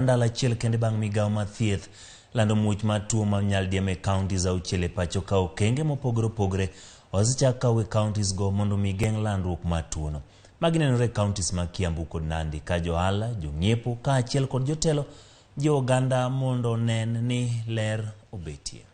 Ndala achiel kende bang' migawo mar thieth lando muoch mar tuo mar nyaldiema e kauntis auchiel e pacho ka okenge mopogore opogore osechak kawo e kauntis go mondo mi geng' landruok mar tuono. Magi nenore e kauntis ma Kiambu kod Nandi ka johala, jong'iepo ka achiel kod jotelo jo oganda mondo nen ni ler obetie.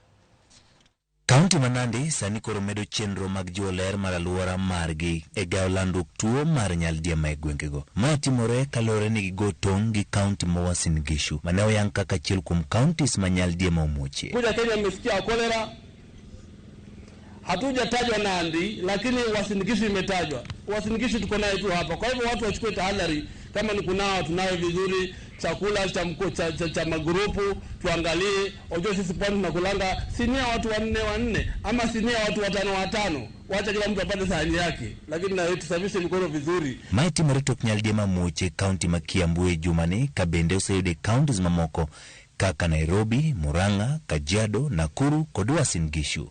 Kaunti ma Nandi sani koro medo chenro mag jiwo ler mar aluora margi e gawo landruok tuo mar nyaldiema e gwengego. Ma timore kalore ni gigo tong' gi kaunti ma Uasin Gishu mane oyang kaka achiel kuom kauntis ma nyaldiema omuochie. Kuja Kenya mmesikia kolera, hatujatajwa Nandi, lakini Uasin Gishu imetajwa. Uasin Gishu tuko naye tu hapa. Kwa hivyo watu wachukue tahadhari, kama ni kunao tunawe vizuri, chakula cha magrupu tuangalie. Ojo sisi pwani tunakulanga sinia watu wanne ama sinia watu watano. Wacha kila mtu apate sahani yake, lakini na tusafishe mikono vizuri. Maiti maritok nyaldiema muoche kaunti ma Kiambu e jumani ka bende oseyude kauntis mamoko kaka Nairobi, Murang'a, Kajiado, Nakuru kod Uasin Gishu.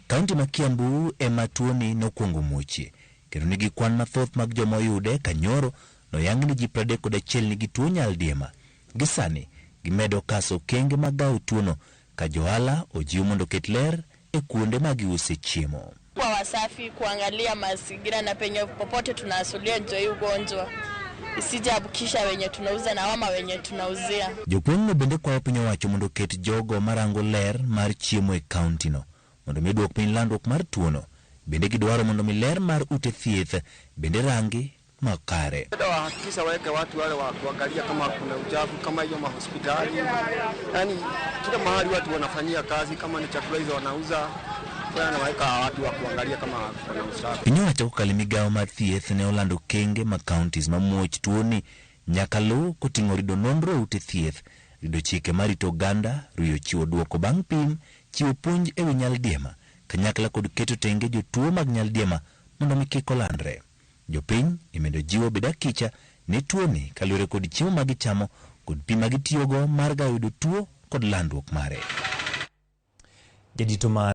Kaunti ma Kiambu ema tuoni nokwongo muochie kendo nigi kwan mathoth mag joma oyude ka nyoro noyang ni ji 31 nigi tuo nyaldiema. Gisani gimedo kaso kenge mag gawo tuono ka johala ojiw mondo ket ler e kuonde ma giuse chiemo. Kwa wasafi kuangalia mazingira na penye popote tunasulia njoi ugonjwa isije abukisha wenye tunauza na wama wenye tunauzia. Jopweng'no bende kwayo piny owacho mondo ket jogo marango ler mar chiemo e kaunti no mondo mi duok piny landruok mar tuono. Bende gidwaro mondo mi ler mar ute thieth bende rangi makare. Hakikisha waweke watu wale wa kuangalia kama kuna uchafu kama hiyo mahospitali. Yaani kila mahali watu wanafanyia kazi, kama ni chakula hizo wanauza, na waweka watu wa kuangalia kama kuna usafi. Piny owacho kokalo e migawo mar thieth ne olando kenge ma kauntis mamuoch tuoni nyaka luw koting'o rido nonro ute thieth, rido chike marito oganda, riyo chiwo duoko bang' pim, chiwo puonj e wi nyaldiema, kanyakla kod keto tenge jotuo mag nyaldiema mondo mi kik olandre. Jopiny imedo jiwo bedakicha ne tuoni kaluwore kod chiemo ma gichamo kod pi ma gitiyogo mar gawo yudo tuo kod landruok mare. Jadito mar